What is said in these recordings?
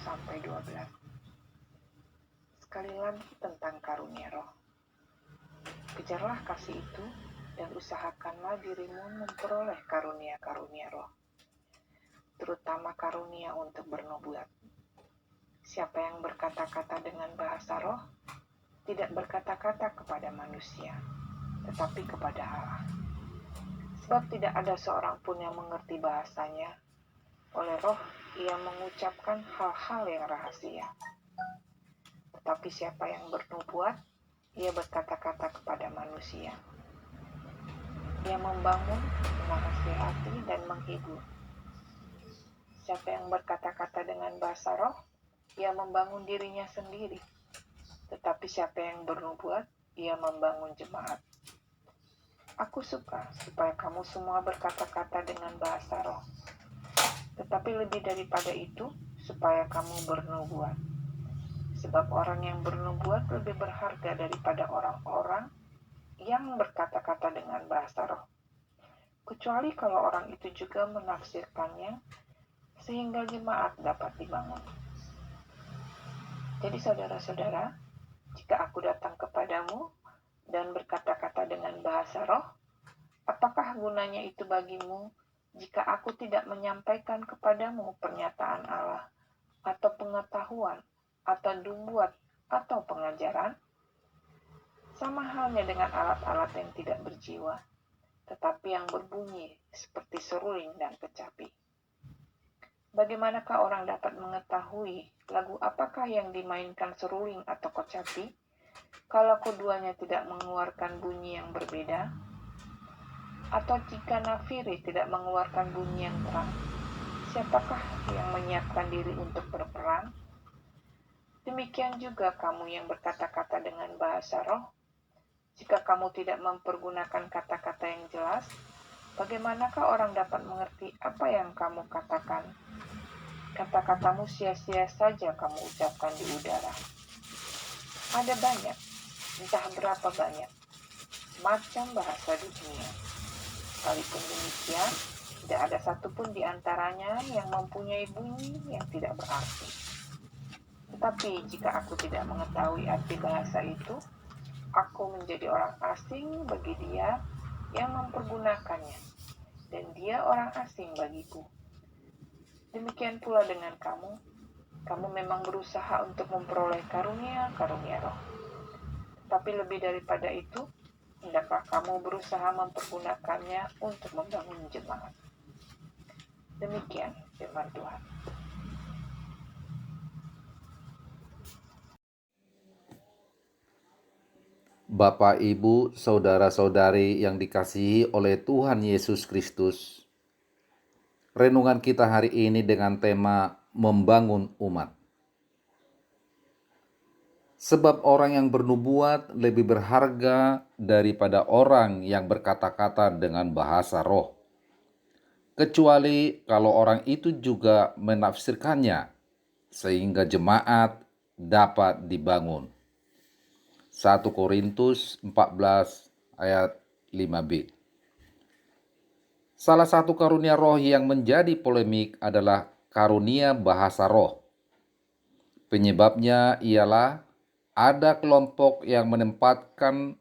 1-12. Sekali lagi tentang karunia roh. Kejarlah kasih itu dan usahakanlah dirimu memperoleh karunia-karunia roh, terutama karunia untuk bernubuat. Siapa yang berkata-kata dengan bahasa roh, tidak berkata-kata kepada manusia, tetapi kepada Allah. Sebab tidak ada seorang pun yang mengerti bahasanya. Oleh roh, ia mengucapkan hal-hal yang rahasia. Tetapi siapa yang bernubuat, ia berkata-kata kepada manusia. Ia membangun, menasihati, dan menghibur. Siapa yang berkata-kata dengan bahasa roh, ia membangun dirinya sendiri. Tetapi siapa yang bernubuat, ia membangun jemaat. Aku suka supaya kamu semua berkata-kata dengan bahasa roh. Tetapi lebih daripada itu, supaya kamu bernubuat. Sebab orang yang bernubuat lebih berharga daripada orang-orang yang berkata-kata dengan bahasa roh. Kecuali kalau orang itu juga menafsirkannya, sehingga jemaat dapat dibangun. Jadi saudara-saudara, jika aku datang kepadamu dan berkata-kata dengan bahasa roh, apakah gunanya itu bagimu jika aku tidak menyampaikan kepadamu pernyataan Allah, atau pengetahuan, atau nubuat, atau pengajaran? Sama halnya dengan alat-alat yang tidak berjiwa, tetapi yang berbunyi seperti seruling dan kecapi. Bagaimanakah orang dapat mengetahui lagu apakah yang dimainkan seruling atau kecapi, kalau keduanya tidak mengeluarkan bunyi yang berbeda? Atau jika nafiri tidak mengeluarkan bunyi yang terang, siapakah yang menyiapkan diri untuk berperang? Demikian juga kamu yang berkata-kata dengan bahasa roh, jika kamu tidak mempergunakan kata-kata yang jelas, bagaimanakah orang dapat mengerti apa yang kamu katakan? Kata-katamu sia-sia saja kamu ucapkan di udara. Ada banyak, entah berapa banyak, macam bahasa di dunia. Sekalipun demikian, tidak ada satupun di antaranya yang mempunyai bunyi yang tidak berarti. Tetapi jika aku tidak mengetahui arti bahasa itu, aku menjadi orang asing bagi dia yang mempergunakannya, dan dia orang asing bagiku. Demikian pula dengan kamu. Kamu memang berusaha untuk memperoleh karunia-karunia roh. Tapi lebih daripada itu, hendaklah kamu berusaha mempergunakannya untuk membangun jemaat. Demikian firman Tuhan. Bapak, Ibu, saudara-saudari yang dikasihi oleh Tuhan Yesus Kristus, renungan kita hari ini dengan tema membangun umat. Sebab orang yang bernubuat lebih berharga daripada orang yang berkata-kata dengan bahasa roh, kecuali kalau orang itu juga menafsirkannya, sehingga jemaat dapat dibangun. 1 Korintus 14 ayat 5b. Salah satu karunia roh yang menjadi polemik adalah karunia bahasa roh. Penyebabnya ialah ada kelompok yang menempatkan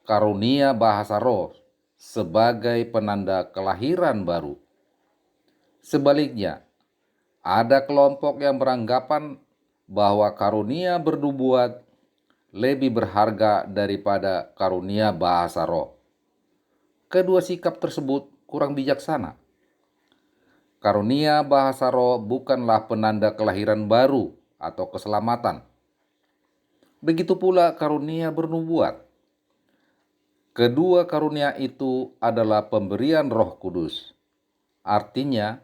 karunia bahasa roh sebagai penanda kelahiran baru. Sebaliknya, ada kelompok yang beranggapan bahwa karunia bernubuat lebih berharga daripada karunia bahasa roh. Kedua sikap tersebut kurang bijaksana. Karunia bahasa roh bukanlah penanda kelahiran baru atau keselamatan. Begitu pula karunia bernubuat. Kedua karunia itu adalah pemberian Roh Kudus. Artinya,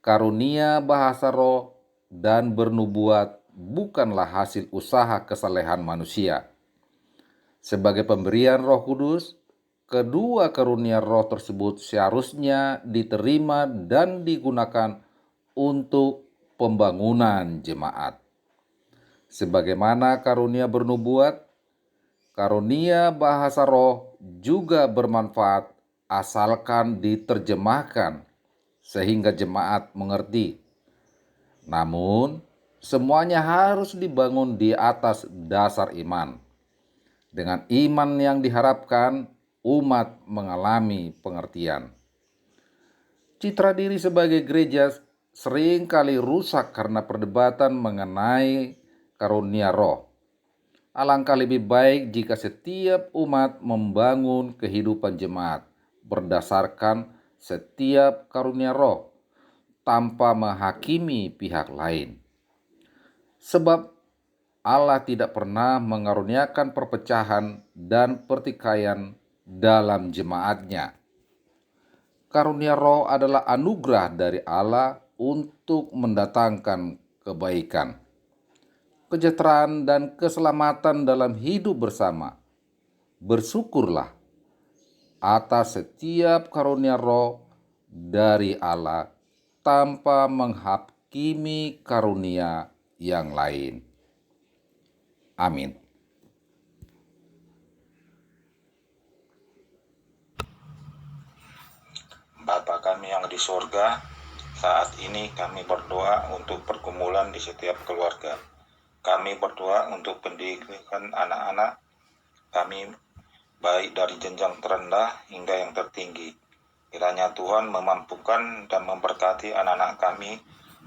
karunia bahasa roh dan bernubuat bukanlah hasil usaha kesalehan manusia. Sebagai pemberian Roh Kudus, kedua karunia roh tersebut seharusnya diterima dan digunakan untuk pembangunan jemaat. Sebagaimana karunia bernubuat, karunia bahasa roh juga bermanfaat asalkan diterjemahkan sehingga jemaat mengerti. Namun, semuanya harus dibangun di atas dasar iman. Dengan iman yang diharapkan, umat mengalami pengertian. Citra diri sebagai gereja sering kali rusak karena perdebatan mengenai karunia roh. Alangkah lebih baik jika setiap umat membangun kehidupan jemaat berdasarkan setiap karunia roh tanpa menghakimi pihak lain. Sebab Allah tidak pernah mengaruniakan perpecahan dan pertikaian dalam jemaatnya. Karunia roh adalah anugerah dari Allah untuk mendatangkan kebaikan, kesejahteraan, dan keselamatan dalam hidup bersama. Bersyukurlah atas setiap karunia roh dari Allah tanpa menghakimi karunia yang lain. Amin. Bapa kami yang di surga, saat ini kami berdoa untuk pergumulan di setiap keluarga. Kami berdoa untuk pendidikan anak-anak kami, baik dari jenjang terendah hingga yang tertinggi. Kiranya Tuhan memampukan dan memberkati anak-anak kami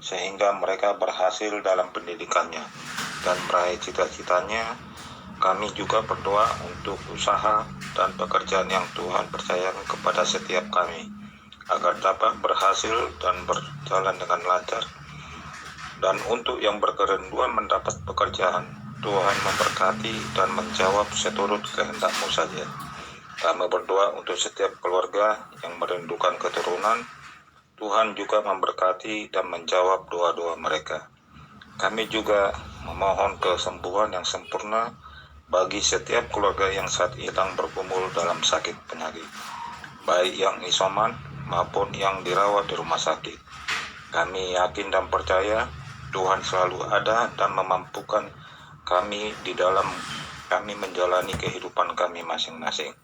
sehingga mereka berhasil dalam pendidikannya dan meraih cita-citanya. Kami juga berdoa untuk usaha dan pekerjaan yang Tuhan percayakan kepada setiap kami, agar dapat berhasil dan berjalan dengan lancar. Dan untuk yang berkerenduan mendapat pekerjaan, Tuhan memberkati dan menjawab seturut kehendak-Mu saja. Kami berdoa untuk setiap keluarga yang merindukan keturunan. Tuhan juga memberkati dan menjawab doa-doa mereka. Kami juga memohon kesembuhan yang sempurna bagi setiap keluarga yang saat ini sedang bergumul dalam sakit penyakit, baik yang isoman maupun yang dirawat di rumah sakit. Kami yakin dan percaya Tuhan selalu ada dan memampukan kami di dalam kami menjalani kehidupan kami masing-masing.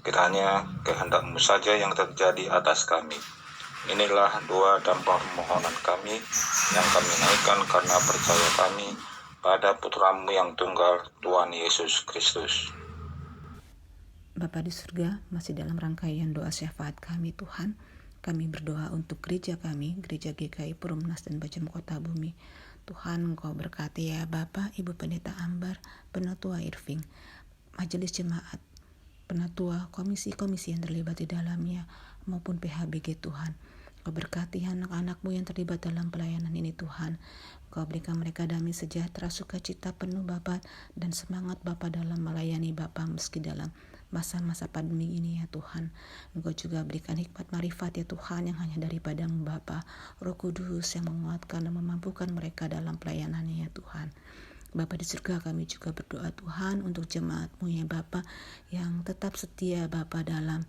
Kiranya kehendak-Mu saja yang terjadi atas kami. Inilah doa dan permohonan kami yang kami naikkan karena percaya kami pada Putra-Mu yang tunggal, Tuhan Yesus Kristus. Bapa di surga, masih dalam rangkaian doa syafaat kami Tuhan, kami berdoa untuk gereja kami, Gereja GKI Perumnas dan Bacem Kota Bumi. Tuhan, Engkau berkati ya Bapa, Ibu Pendeta Ambar, Penatua Irving, Majelis Jemaat, Penatua, komisi-komisi yang terlibat di dalamnya, maupun PHBG Tuhan. Kau berkati anak-anak-Mu yang terlibat dalam pelayanan ini Tuhan. Kau berikan mereka damai sejahtera, sukacita penuh Bapa, dan semangat Bapa dalam melayani Bapa meski dalam masa-masa pandemi ini ya Tuhan. Engkau juga berikan hikmat marifat ya Tuhan yang hanya daripada-Mu Bapa, Roh Kudus yang menguatkan dan memampukan mereka dalam pelayanannya ya Tuhan. Bapa di surga, kami juga berdoa Tuhan untuk jemaat-Mu ya Bapa yang tetap setia Bapa dalam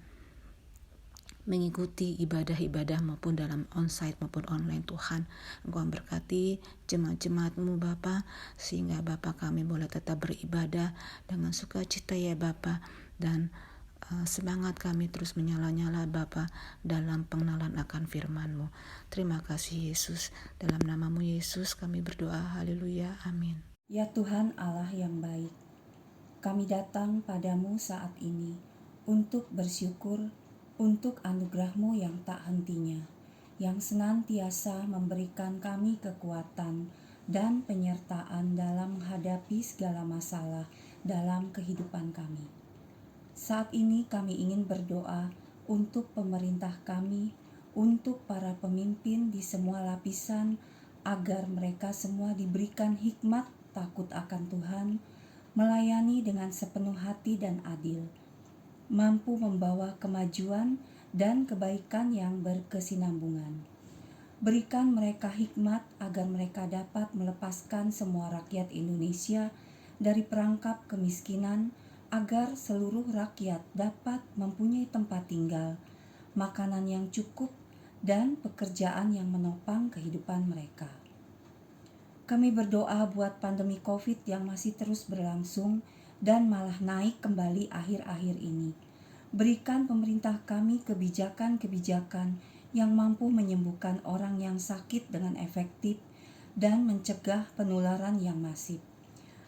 mengikuti ibadah-ibadah maupun dalam onsite maupun online Tuhan. Engkau berkati jemaat-jemaat-Mu Bapa, sehingga Bapa kami boleh tetap beribadah dengan sukacita ya Bapa, dan semangat kami terus menyala-nyala Bapa dalam pengenalan akan firman-Mu. Terima kasih Yesus, dalam nama-Mu Yesus kami berdoa, haleluya, amin. Ya Tuhan Allah yang baik, kami datang padamu saat ini untuk bersyukur untuk anugerah-Mu yang tak hentinya, yang senantiasa memberikan kami kekuatan dan penyertaan dalam menghadapi segala masalah dalam kehidupan kami. Saat ini kami ingin berdoa untuk pemerintah kami, untuk para pemimpin di semua lapisan, agar mereka semua diberikan hikmat takut akan Tuhan, melayani dengan sepenuh hati dan adil, mampu membawa kemajuan dan kebaikan yang berkesinambungan. Berikan mereka hikmat agar mereka dapat melepaskan semua rakyat Indonesia dari perangkap kemiskinan, agar seluruh rakyat dapat mempunyai tempat tinggal, makanan yang cukup, dan pekerjaan yang menopang kehidupan mereka. Kami berdoa buat pandemi COVID yang masih terus berlangsung dan malah naik kembali akhir-akhir ini. Berikan pemerintah kami kebijakan-kebijakan yang mampu menyembuhkan orang yang sakit dengan efektif dan mencegah penularan yang masif.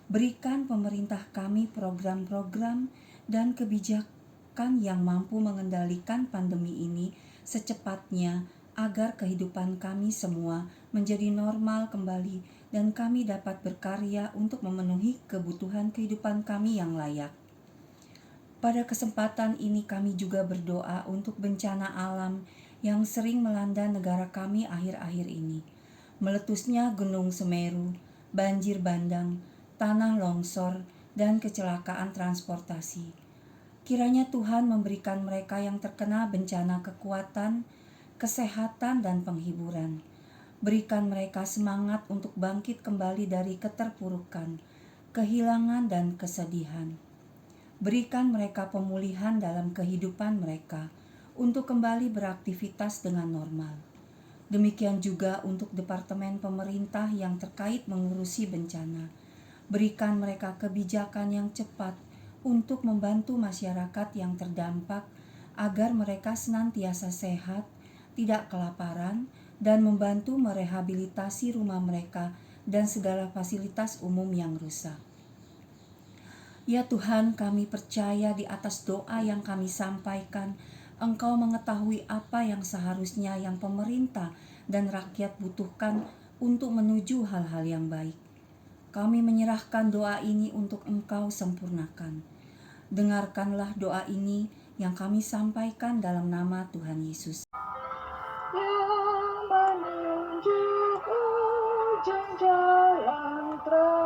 Berikan pemerintah kami program-program dan kebijakan yang mampu mengendalikan pandemi ini secepatnya agar kehidupan kami semua menjadi normal kembali dan kami dapat berkarya untuk memenuhi kebutuhan kehidupan kami yang layak. Pada kesempatan ini kami juga berdoa untuk bencana alam yang sering melanda negara kami akhir-akhir ini. Meletusnya Gunung Semeru, banjir bandang, tanah longsor, dan kecelakaan transportasi. Kiranya Tuhan memberikan mereka yang terkena bencana kekuatan, kesehatan, dan penghiburan. Berikan mereka semangat untuk bangkit kembali dari keterpurukan, kehilangan, dan kesedihan. Berikan mereka pemulihan dalam kehidupan mereka untuk kembali beraktivitas dengan normal. Demikian juga untuk departemen pemerintah yang terkait mengurusi bencana. Berikan mereka kebijakan yang cepat untuk membantu masyarakat yang terdampak agar mereka senantiasa sehat, tidak kelaparan, dan membantu merehabilitasi rumah mereka dan segala fasilitas umum yang rusak. Ya Tuhan, kami percaya di atas doa yang kami sampaikan, Engkau mengetahui apa yang seharusnya yang pemerintah dan rakyat butuhkan untuk menuju hal-hal yang baik. Kami menyerahkan doa ini untuk Engkau sempurnakan. Dengarkanlah doa ini yang kami sampaikan dalam nama Tuhan Yesus. Yang menunjuk ujung jalan terang.